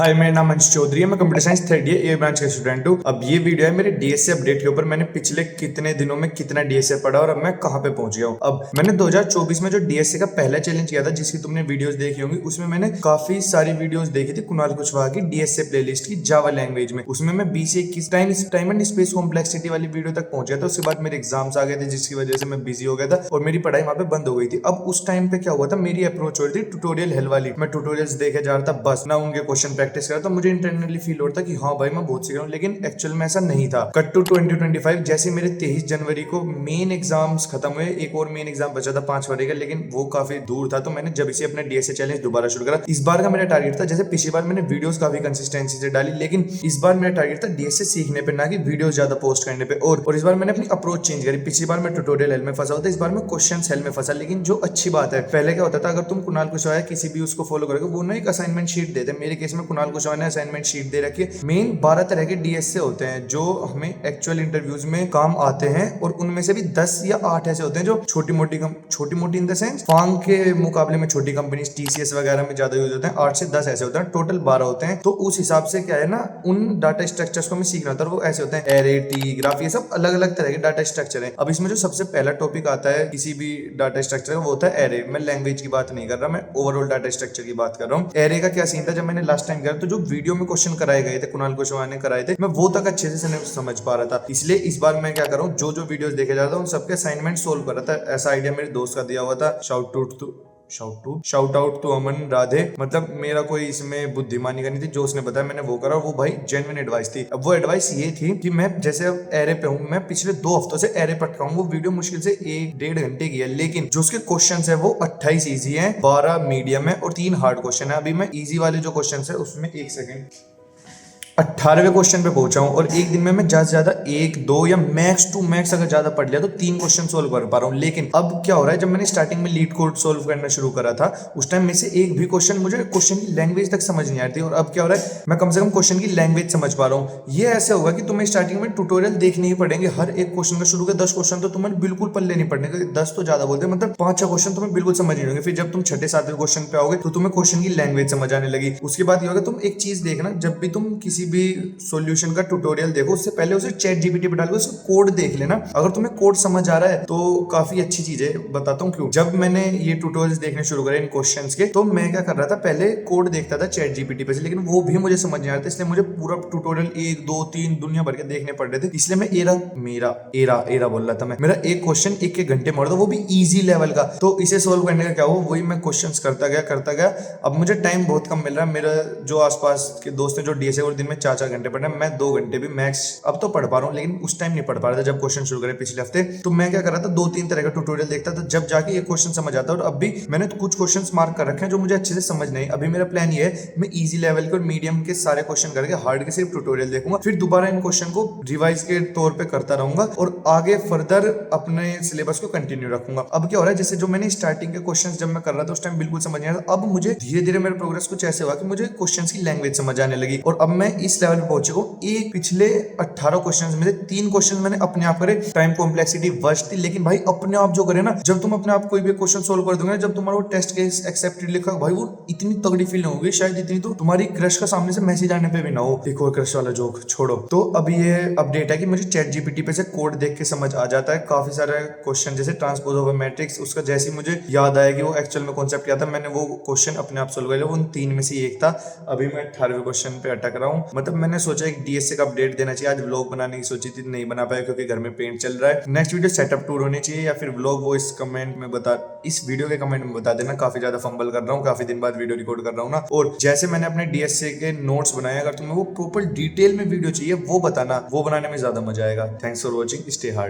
हाय, मेरा नाम अंश चौधरी है। मैं कंप्यूटर साइंस थर्ड ईयर ए ब्रांच का स्टूडेंट हूँ। अब ये वीडियो है मेरे डीएसए अपडेट के ऊपर। मैंने पिछले कितने दिनों में कितना डीएसए पढ़ा और अब मैं कहाँ पे पहुंच गया हूँ। अब मैंने 2024 में जो डीएसए का पहला चैलेंज किया था, जिसकी तुमने वीडियोस देखी होंगी, उसमें मैंने काफी सारी वीडियोस देखी थी कुणाल कुशवाहा की डीएसए प्लेलिस्ट की जावा लैंग्वेज में। उसमें मैं 20 से 21 टाइम एंड स्पेस कॉम्प्लेक्सिटी वाली वीडियो तक पहुंच गया था। उसके बाद मेरे एग्जाम्स आ गए थे, जिसकी वजह से मैं बिजी हो गया था और मेरी पढ़ाई वहां पे बंद हो गई थी। अब उस टाइम पे क्या हुआ था, मेरी अप्रोच हो रही थी ट्यूटोरियल हेल वाली। मैं ट्यूटोरियल्स देखे जा रहा था, बस ना उनके क्वेश्चन प्रैक्टिस कर रहा था। मुझे इंटरनली फील हो रहा था कि हाँ भाई, मैं बहुत सीख रहा हूँ, लेकिन एक्चुअल में ऐसा नहीं था। कट टू 2025, जैसे मेरे 23 जनवरी को मेन एग्जाम्स खत्म हुए, एक और मेन एग्जाम बचा था 5 फरवरी का, लेकिन वो काफी दूर था। तो मैंने जब इसे अपने डीएसए चैलेंज दोबारा शुरू करा। इस बार का मेरा टारगेट था, जैसे पिछली बार मैंने वीडियोस काफी कंसिस्टेंसी से डाली, लेकिन इस बार मेरा टारगेट था डीएसए सीखने पे, ना कि वीडियोस ज्यादा पोस्ट करने पे। और इस बार मैंने अपनी अप्रोच चेंज करी। पिछली बार मैं ट्यूटोरियल हेल में फंसा होता, इस बार मैं क्वेश्चन हेल में फंसा। लेकिन जो अच्छी बात है, पहले क्या होता था, अगर तुम कुणाल कुशवाहा किसी भी उसको फॉलो करोगे, वो ना एक असाइनमेंट शीट देते हैं। मेरे केस में कुणाल कुशवाहा ने असाइनमेंट शीट दे रखी है। मेन 12 तरह के डीएसए होते हैं जो हमें एक्चुअल इंटरव्यूज में काम आते हैं, और उनमें से भी 10 या 8 ऐसे होते हैं जो छोटी मोटी इन द सेंस फांग के मुकाबले में छोटी कंपनी टीसीएस वगैरह में ज्यादा यूज होते हैं। 8 से 10 ऐसे होते हैं, टोटल 12 होते हैं। तो उस हिसाब से क्या है ना, उन डाटा स्ट्रक्चर्स को हमें सीखना होता है। वो ऐसे होते हैं एरे, टी, ग्राफ, ये सब अलग अलग तरह के डाटा स्ट्रक्चर है। अब इसमें जो सबसे पहला टॉपिक आता है किसी भी डाटा स्ट्रक्चर का, वो होता है एरे। मैं लैंग्वेज की बात नहीं कर रहा, मैं ओवरऑल डाटा स्ट्रक्चर की बात कर रहा हूँ। एरे का क्या सीन था, जब मैंने लास्ट टाइम किया तो जो वीडियो में क्वेश्चन कराए गए थे, कुणाल कुशवाहा ने कराए थे, मैं वो तक अच्छे से नहीं समझ पा रहा था। इसलिए इस बार मैं क्या कर रहा हूँ, जो वीडियोस देखे जा रहा था उन सबके असाइनमेंट सोल्व कर रहा था। ऐसा आइडिया मेरे दोस्त का दिया हुआ था। शाउट आउट टू अमन राधे। मतलब मेरा कोई इसमें बुद्धिमानी का नहीं थी, जो उसने बताया मैंने वो करा, और वो भाई जेन्युइन एडवाइस थी। अब वो एडवाइस ये थी कि मैं जैसे अब एरे पे हूँ, मैं पिछले 2 हफ्तों से एरे पढ़ रहा हूँ। वो वीडियो मुश्किल से 1-1.5 घंटे की है, लेकिन जो उसके क्वेश्चन है वो 28 ईजी है, 12 मीडियम है और 3 हार्ड क्वेश्चन है। अभी मैं ईजी वाले जो क्वेश्चन है उसमें 1 सेकेंड 18वें क्वेश्चन पे पहुंचा हूं, और एक दिन में मैं ज्यादा से ज्यादा 1-2 या मैक्स टू मैक्स अगर ज्यादा पढ़ लिया तो 3 क्वेश्चन सोल्व कर पा रहा हूं। लेकिन अब क्या हो रहा है, जब मैंने स्टार्टिंग में लीड कोड सोल्व करना शुरू करा था, उस टाइम में से एक भी क्वेश्चन की लैंग्वेज तक समझ नहीं आ रही थी। और अब क्या हो रहा है, मैं कम से कम क्वेश्चन की लैंग्वेज समझ पा रहा हूँ। ये ऐसे होगा कि तुम्हें स्टार्टिंग में ट्यूटोरियल देखने ही पड़ेंगे। हर एक क्वेश्चन का शुरू के 10 क्वेश्चन तो तुम्हें बिल्कुल पल्ले नहीं पड़ने, 10 तो ज्यादा बोलते हैं, मतलब 5-6 क्वेश्चन तुम्हें बिल्कुल समझ नहीं होंगे। फिर जब तुम 6-7वें क्वेश्चन पे आओगे तो तुम्हें क्वेश्चन की लैंग्वेज समझ आने लगी। उसके बाद ये होगा, तुम एक चीज देखना, जब भी तुम किसी भी सॉल्यूशन का ट्यूटोरियल देखो, उससे पहले उसे चैट जीपीटी पे डालो, उसका कोड देख लेना। अगर तुम्हें कोड समझ आ रहा है तो काफी अच्छी चीज है। बताता हूँ क्यों। जब मैंने ये ट्यूटोरियल्स देखने शुरू करे इन क्वेश्चंस के, तो मैं क्या कर रहा था, पहले कोड देखता था चैट जीपीटी पे से, लेकिन वो भी मुझे समझ नहीं आ रहा था। इसलिए मुझे पूरा ट्यूटोरियल 1-2-3 दुनिया भर के देखने पड़ रहे थे। इसलिए मैं एरा बोल रहा था। मेरा एक क्वेश्चन 1 घंटे में हो रहा था, वो भी इजी लेवल का। तो इसे सोल्व करने का क्या हुआ, वही मैं क्वेश्चंस करता गया। अब मुझे टाइम बहुत कम मिल रहा है। मेरा जो आसपास के दोस्त हैं जो डीएसए और दिन में 4-4 घंटे पढ़ रहे हैं, मैं 2 घंटे भी मैक्स अब तो पढ़ पा रहा हूँ, लेकिन उस टाइम नहीं पढ़ पा रहा था जब क्वेश्चन शुरू करे पिछले हफ्ते। तो मैं क्या कर रहा था, 2-3 तरह का ट्यूटोरियल देखता था, जब जाके एक क्वेश्चन समझ आता है। और अब भी मैंने कुछ क्वेश्चंस मार्क कर रखे हैं जो मुझे अच्छे से समझ नहीं। अभी मेरा प्लान ये है, मैं इजी लेवल के और मीडियम के सारे क्वेश्चन करके हार्ड के सिर्फ ट्यूटोरियल देखूंगा, फिर दोबारा इन क्वेश्चन को रिवाइज के तौर पे करता रहूंगा और आगे फर्दर अपने सिलेबस को कंटिन्यू रखूंगा। अब क्या हो रहा है, जैसे जो मैंने स्टार्टिंग के क्वेश्चन जब मैं कर रहा था उस टाइम बिल्कुल समझ नहीं आ रहा, अब मुझे धीरे धीरे मेरा प्रोग्रेस कुछ ऐसे हुआ कि मुझे क्वेश्चन की लैंग्वेज समझ आने लगी, और अब मैं इस लेवल पे पहुंचे हूँ। एक पिछले 18 क्वेश्चंस में से 3 क्वेश्चन मैंने अपने आप करे। टाइम कॉम्प्लेक्सिटी वर्स्ट थी, लेकिन भाई अपने आप जो करे ना, जब तुम अपने आप कोई भी क्वेश्चन सोल्व कर दोगे ना, जब तुम्हारा वो टेस्ट केस एक्सेप्टेड लिखा, भाई वो इतनी तगड़ी फील होगी, शायद इतनी तो तुम्हारी क्रश का सामने से मैसेज आने पे भी ना हो। एक और क्रश वाला जोक छोड़ो। तो अब ये अपडेट है कि मुझे चैट जीपीटी पे से कोड देख के समझ आ जाता है काफी सारे क्वेश्चन, जैसे ट्रांसपोज ओवर मैट्रिक्स। उसका जैसे मुझे याद आया कि वो एक्चुअल में कॉन्सेप्ट क्या था, मैंने वो क्वेश्चन अपने आप सोल्व कर लिया। उन 3 में से एक था। अभी मैं 18वें क्वेश्चन पे अटक रहा हूँ। मतलब मैंने सोचा एक डीएसए का अपडेट देना चाहिए। आज व्लॉग बनाने की सोची थी, नहीं बना पाया क्योंकि घर में पेंट चल रहा है। नेक्स्ट वीडियो सेटअप टूर होनी चाहिए या फिर व्लॉग, वो इस वीडियो के कमेंट में बता देना। काफी ज्यादा फंबल कर रहा हूँ, काफी दिन बाद वीडियो रिकॉर्ड कर रहा हूँ ना। और जैसे मैंने अपने डीएसए के नोट्स बनाए, अगर तुम्हें वो प्रॉपर डिटेल में वीडियो चाहिए वो बताना, वो बनाने में ज्यादा मजा आएगा। Thanks for watching, stay hard.